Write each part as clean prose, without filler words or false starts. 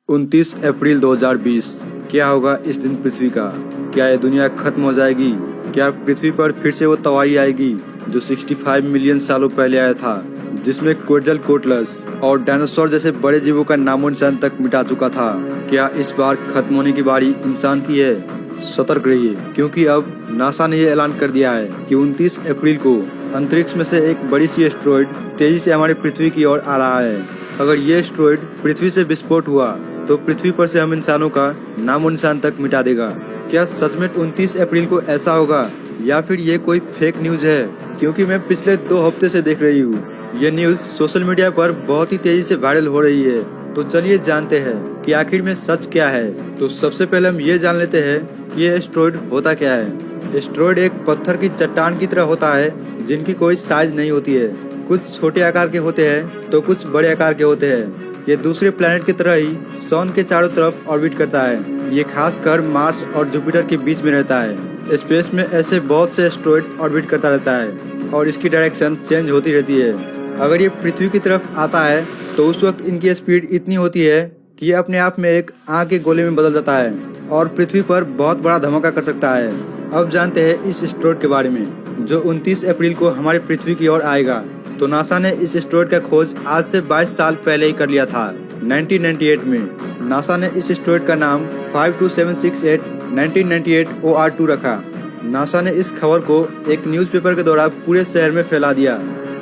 29 अप्रैल 2020। क्या होगा इस दिन पृथ्वी का? क्या ये दुनिया खत्म हो जाएगी? क्या पृथ्वी पर फिर से वो तबाही आएगी जो 65 मिलियन सालों पहले आया था, जिसमें कोटलस और डायनासोर जैसे बड़े जीवों का नामो निशान तक मिटा चुका था? क्या इस बार खत्म होने की बारी इंसान की है? सतर्क रहिए, क्योंकि अब नासा ने ये ऐलान कर दिया है कि 29 अप्रैल को अंतरिक्ष में से एक बड़ी सी एस्ट्रॉयड तेजी से हमारी पृथ्वी की ओर आ रहा है। अगर ये एस्ट्रॉयड पृथ्वी से विस्फोट हुआ तो पृथ्वी पर से हम इंसानों का नामो निशान तक मिटा देगा। क्या सच में 29 अप्रैल को ऐसा होगा, या फिर ये कोई फेक न्यूज है? क्योंकि मैं पिछले 2 हफ्ते से देख रही हूँ ये न्यूज सोशल मीडिया पर बहुत ही तेजी से वायरल हो रही है। तो चलिए जानते हैं कि आखिर में सच क्या है। तो सबसे पहले हम ये जान लेते हैं कि ये एस्ट्रॉयड होता क्या है। एस्ट्रॉयड एक पत्थर की चट्टान की तरह होता है जिनकी कोई साइज नहीं होती है। कुछ छोटे आकार के होते हैं तो कुछ बड़े आकार के होते हैं। ये दूसरे प्लैनेट की तरह ही सन के चारों तरफ ऑर्बिट करता है। ये खासकर मार्स और जुपिटर के बीच में रहता है। स्पेस में ऐसे बहुत से एस्ट्रॉयड ऑर्बिट करता रहता है और इसकी डायरेक्शन चेंज होती रहती है। अगर ये पृथ्वी की तरफ आता है तो उस वक्त इनकी स्पीड इतनी होती है कि ये अपने आप में एक आग के गोले में बदल जाता है और पृथ्वी पर बहुत बड़ा धमाका कर सकता है। अब जानते हैं इस एस्ट्रॉयड के बारे में जो 29 अप्रैल को हमारी पृथ्वी की ओर आएगा। तो नासा ने इस एस्ट्रॉयड का खोज आज से 22 साल पहले ही कर लिया था। 1998 में नासा ने इस एस्ट्रॉयड का नाम 52768 1998 OR2 रखा। नासा ने इस खबर को एक न्यूज़पेपर के द्वारा पूरे शहर में फैला दिया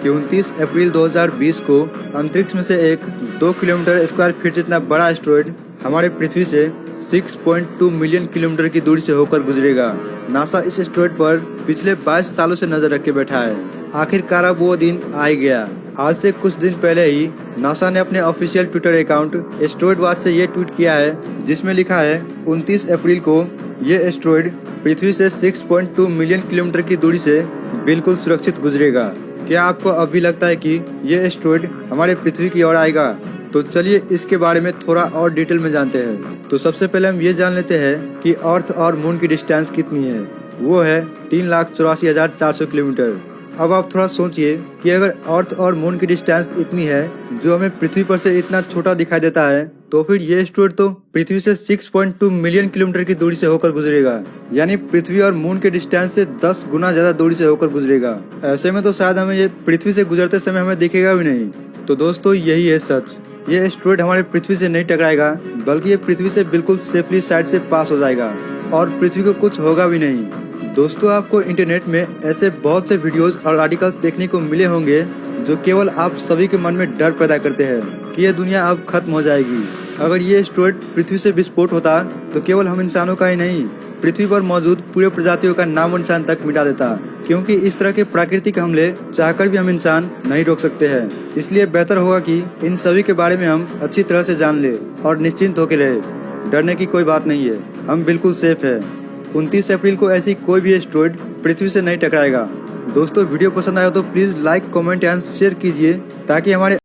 कि 29 अप्रैल 2020 को अंतरिक्ष में से एक 2 किलोमीटर स्क्वायर फीट जितना बड़ा एस्ट्रॉयड हमारे पृथ्वी से 6.2 मिलियन किलोमीटर की दूरी से होकर गुजरेगा। नासा इस एस्ट्रॉयड पर पिछले 22 सालों से नजर रख के बैठा है। आखिरकार अब वो दिन आ ही गया। आज से कुछ दिन पहले ही नासा ने अपने official Twitter account asteroid watch से ये ट्वीट किया है, जिसमें लिखा है 29 अप्रैल को ये एस्ट्रॉयड पृथ्वी से 6.2 मिलियन किलोमीटर की दूरी से बिल्कुल सुरक्षित गुजरेगा। क्या आपको अब भी लगता है कि ये एस्ट्रॉयड हमारे पृथ्वी की ओर आएगा? तो चलिए इसके बारे में थोड़ा और डिटेल में जानते हैं। तो सबसे पहले हम ये जान लेते हैं कि अर्थ और मून की डिस्टेंस कितनी है। वो है 3,84,400 किलोमीटर। अब आप थोड़ा सोचिए कि अगर अर्थ और मून की डिस्टेंस इतनी है जो हमें पृथ्वी पर से इतना छोटा दिखाई देता है, तो फिर ये एस्ट्रॉयड तो पृथ्वी से 6.2 मिलियन किलोमीटर की दूरी से होकर गुजरेगा। यानी पृथ्वी और मून के डिस्टेंस से 10 गुना ज्यादा दूरी से होकर गुजरेगा। ऐसे में तो शायद हमें ये पृथ्वी से गुजरते समय हमें दिखेगा भी नहीं। तो दोस्तों यही है सच। ये एस्ट्रॉयड हमारे पृथ्वी से नहीं टकराएगा, बल्कि ये पृथ्वी से बिल्कुल सेफली साइड से पास हो जाएगा और पृथ्वी को कुछ होगा भी नहीं। दोस्तों आपको इंटरनेट में ऐसे बहुत से वीडियोस और आर्टिकल्स देखने को मिले होंगे जो केवल आप सभी के मन में डर पैदा करते हैं कि ये दुनिया अब खत्म हो जाएगी। अगर ये एस्ट्रॉयड पृथ्वी से विस्फोट होता तो केवल हम इंसानों का ही नहीं, पृथ्वी पर मौजूद पूरे प्रजातियों का नामो निशान तक मिटा देता। क्योंकि इस तरह के प्राकृतिक हमले चाहकर भी हम इंसान नहीं रोक सकते हैं। इसलिए बेहतर होगा कि इन सभी के बारे में हम अच्छी तरह से जान ले और निश्चिंत होकर रहे। डरने की कोई बात नहीं है, हम बिल्कुल सेफ है। 29 अप्रैल को ऐसी कोई भी एस्ट्रॉयड पृथ्वी से नहीं टकराएगा। दोस्तों वीडियो पसंद आया तो please like, comment and share कीजिए ताकि हमारे